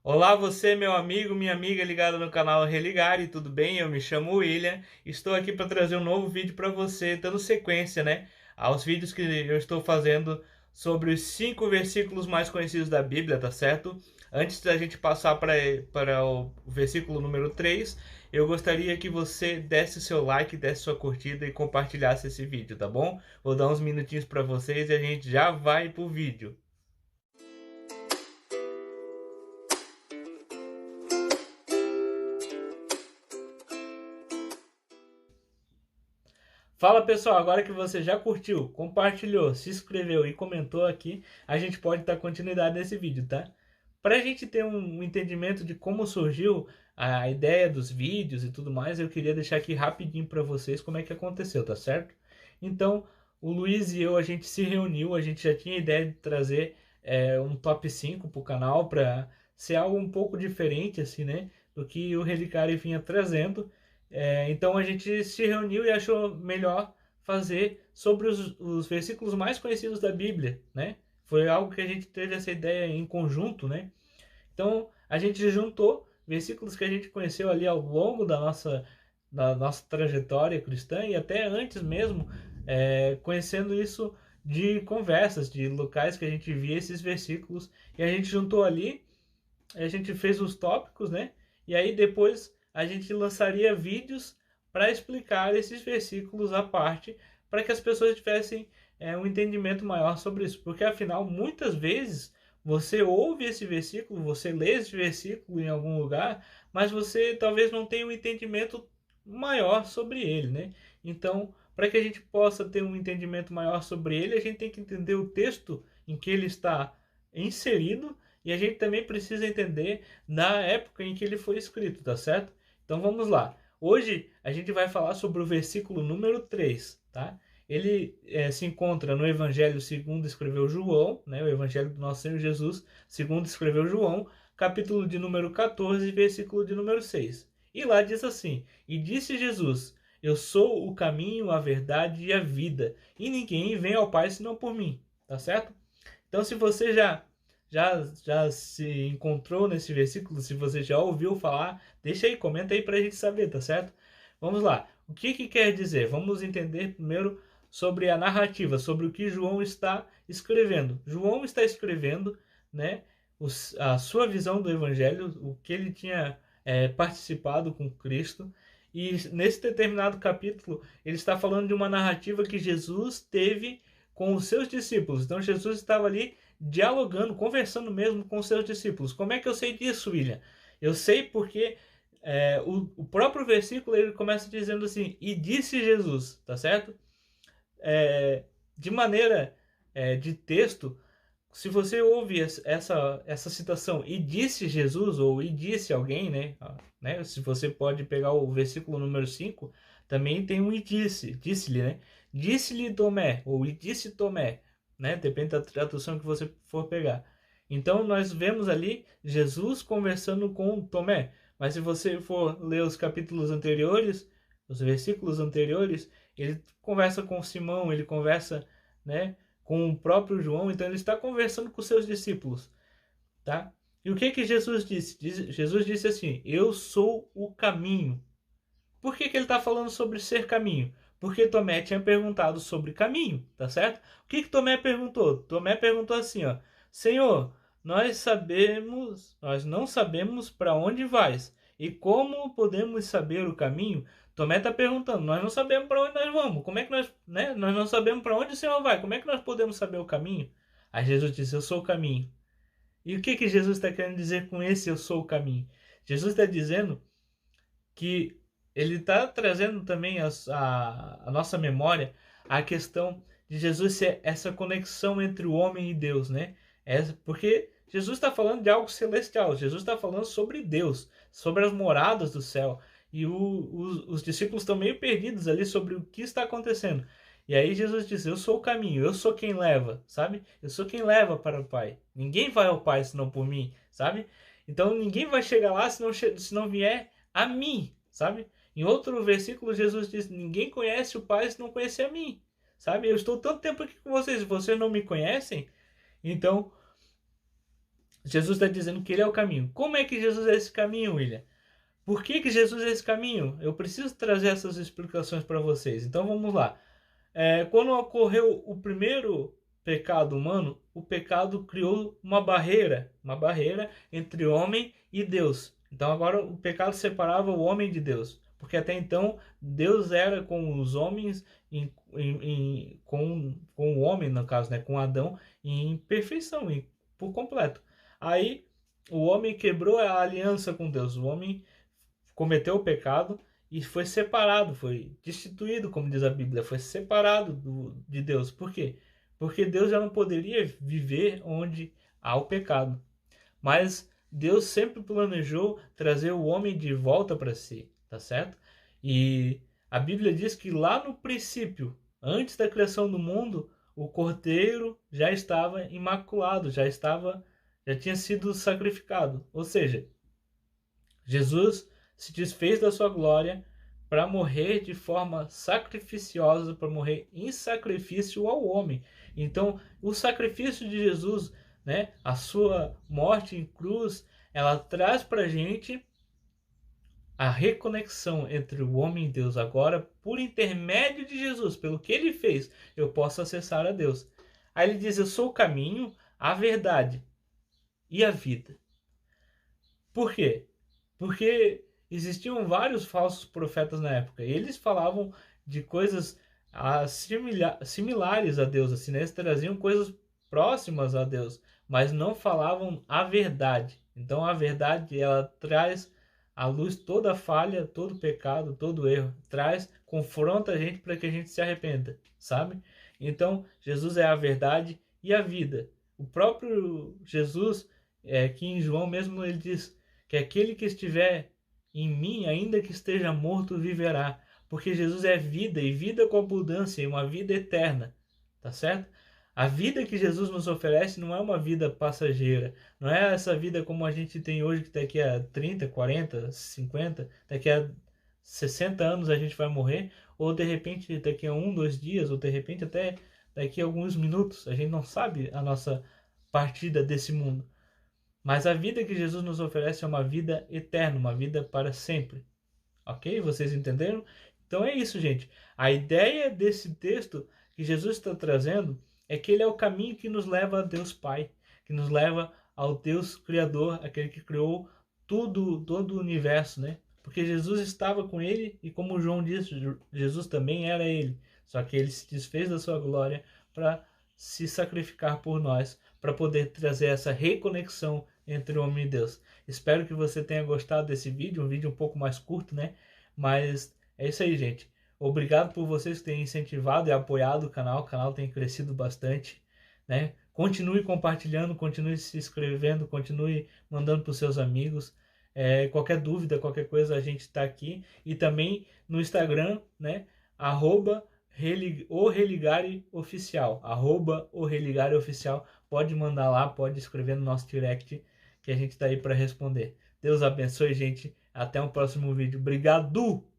Olá, você, meu amigo, minha amiga ligada no canal Religare, tudo bem? Eu me chamo William, estou aqui para trazer um novo vídeo para você, dando sequência, aos vídeos que eu estou fazendo sobre os 5 versículos mais conhecidos da Bíblia, tá certo? Antes da gente passar para o versículo número 3, eu gostaria que você desse seu like, desse sua curtida e compartilhasse esse vídeo, tá bom? Vou dar uns minutinhos para vocês e a gente já vai pro vídeo. Fala pessoal, agora que você já curtiu, compartilhou, se inscreveu e comentou aqui, a gente pode dar continuidade nesse vídeo, tá? Para a gente ter um entendimento de como surgiu a ideia dos vídeos e tudo mais, eu queria deixar aqui rapidinho para vocês como é que aconteceu, tá certo? Então, o Luiz e eu, a gente se reuniu, a gente já tinha ideia de trazer um top 5 para o canal, para ser algo um pouco diferente, assim, né? Do que o Relicário vinha trazendo. Então a gente se reuniu e achou melhor fazer sobre os versículos mais conhecidos da Bíblia, né? Foi algo que a gente teve essa ideia em conjunto, né? Então a gente juntou versículos que a gente conheceu ali ao longo da nossa trajetória cristã e até antes mesmo, conhecendo isso de conversas, de locais que a gente via esses versículos e a gente juntou ali, a gente fez os tópicos, né? E aí depois a gente lançaria vídeos para explicar esses versículos à parte, para que as pessoas tivessem um entendimento maior sobre isso. Porque afinal, muitas vezes você ouve esse versículo, você lê esse versículo em algum lugar, mas você talvez não tenha um entendimento maior sobre ele, né? Então, para que a gente possa ter um entendimento maior sobre ele, a gente tem que entender o texto em que ele está inserido e a gente também precisa entender na época em que ele foi escrito, tá certo? Então vamos lá. Hoje a gente vai falar sobre o versículo número 3, tá? Ele se encontra no Evangelho segundo escreveu João, né? O Evangelho do nosso Senhor Jesus, segundo escreveu João, capítulo de número 14, versículo de número 6. E lá diz assim: E disse Jesus: Eu sou o caminho, a verdade e a vida, e ninguém vem ao Pai senão por mim, tá certo? Então, se você já se encontrou nesse versículo, se você já ouviu falar, deixa aí, comenta aí para a gente saber, tá certo? Vamos lá. O que que quer dizer? Vamos entender primeiro sobre a narrativa, sobre o que João está escrevendo. João está escrevendo, né, a sua visão do Evangelho, o que ele tinha participado com Cristo. E nesse determinado capítulo, ele está falando de uma narrativa que Jesus teve com os seus discípulos. Então Jesus estava ali dialogando, conversando mesmo com os seus discípulos. Como é que eu sei disso, William? Eu sei porque o próprio versículo ele começa dizendo assim: E disse Jesus, tá certo? De maneira de texto, se você ouve essa citação, e disse Jesus, ou e disse alguém, né? Se você pode pegar o versículo número 5 também tem um e disse, disse-lhe, né? Disse-lhe Tomé, ou e disse Tomé, né? Depende da tradução que você for pegar. Então nós vemos ali Jesus conversando com Tomé. Mas se você for ler os capítulos anteriores, os versículos anteriores, ele conversa com Simão, ele conversa, né, com o próprio João, então ele está conversando com seus discípulos, tá? E o que que Jesus disse? Jesus disse assim: Eu sou o caminho. Por que que ele está falando sobre ser caminho? Porque Tomé tinha perguntado sobre caminho, tá certo? O que que Tomé perguntou? Tomé perguntou assim, ó: Senhor, nós não sabemos para onde vais, e como podemos saber o caminho? Tomé está perguntando: Nós não sabemos para onde nós vamos. Como é que nós, né? Nós não sabemos para onde o Senhor vai. Como é que nós podemos saber o caminho? Aí Jesus disse: Eu sou o caminho. E o que que Jesus está querendo dizer com esse eu sou o caminho? Jesus está dizendo que ele está trazendo também a nossa memória a questão de Jesus ser essa conexão entre o homem e Deus, né? Porque Jesus está falando de algo celestial, Jesus está falando sobre Deus, sobre as moradas do céu. E os discípulos estão meio perdidos ali sobre o que está acontecendo. E aí Jesus diz: Eu sou o caminho, eu sou quem leva, sabe? Eu sou quem leva para o Pai. Ninguém vai ao Pai senão por mim, sabe? Então ninguém vai chegar lá se não vier a mim, sabe? Em outro versículo, Jesus diz: Ninguém conhece o Pai se não conhecer a mim, sabe? Eu estou tanto tempo aqui com vocês, vocês não me conhecem, então Jesus está dizendo que ele é o caminho. Como é que Jesus é esse caminho, William? Por que Jesus é esse caminho? Eu preciso trazer essas explicações para vocês. Então vamos lá. Quando ocorreu o primeiro pecado humano, o pecado criou uma barreira entre homem e Deus. Então agora o pecado separava o homem de Deus, porque até então Deus era com os homens, com o homem, no caso, né, com Adão, em perfeição, por completo. Aí o homem quebrou a aliança com Deus, o homem cometeu o pecado e foi separado, foi destituído, como diz a Bíblia, foi separado de Deus. Por quê? Porque Deus já não poderia viver onde há o pecado. Mas Deus sempre planejou trazer o homem de volta para si, tá certo? E a Bíblia diz que lá no princípio, antes da criação do mundo, o cordeiro já estava imaculado, já tinha sido sacrificado. Ou seja, Jesus se desfez da sua glória para morrer de forma sacrificiosa, para morrer em sacrifício ao homem. Então, o sacrifício de Jesus, né, a sua morte em cruz, ela traz para a gente a reconexão entre o homem e Deus. Agora, por intermédio de Jesus, pelo que ele fez, eu posso acessar a Deus. Aí ele diz: eu sou o caminho, a verdade e a vida. Por quê? Porque existiam vários falsos profetas na época. E eles falavam de coisas similares a Deus, assim, né? Eles traziam coisas próximas a Deus, mas não falavam a verdade. Então a verdade, ela traz à luz toda a falha, todo o pecado, todo o erro, confronta a gente para que a gente se arrependa, sabe? Então Jesus é a verdade e a vida. O próprio Jesus, que em João mesmo ele diz que aquele que estiver em mim, ainda que esteja morto, viverá. Porque Jesus é vida, e vida com abundância, e uma vida eterna. Tá certo? A vida que Jesus nos oferece não é uma vida passageira. Não é essa vida como a gente tem hoje, que daqui a 30, 40, 50, daqui a 60 anos a gente vai morrer. Ou de repente daqui a 1, 2 dias, ou de repente até daqui a alguns minutos. A gente não sabe a nossa partida desse mundo. Mas a vida que Jesus nos oferece é uma vida eterna, uma vida para sempre. Ok? Vocês entenderam? Então é isso, gente. A ideia desse texto que Jesus está trazendo é que ele é o caminho que nos leva a Deus Pai, que nos leva ao Deus Criador, aquele que criou tudo, todo o universo, né? Porque Jesus estava com ele e, como João disse, Jesus também era ele. Só que ele se desfez da sua glória para se sacrificar por nós, para poder trazer essa reconexão entre o homem e Deus. Espero que você tenha gostado desse vídeo, um vídeo um pouco mais curto, né? Mas é isso aí, gente. Obrigado por vocês que têm incentivado e apoiado o canal tem crescido bastante, né? Continue compartilhando, continue se inscrevendo, continue mandando para os seus amigos. Qualquer dúvida, qualquer coisa, a gente está aqui. E também no Instagram, né? @orreligare_oficial. @orreligare_oficial. Pode mandar lá, pode escrever no nosso direct, que a gente está aí para responder. Deus abençoe, gente. Até o próximo vídeo. Obrigado!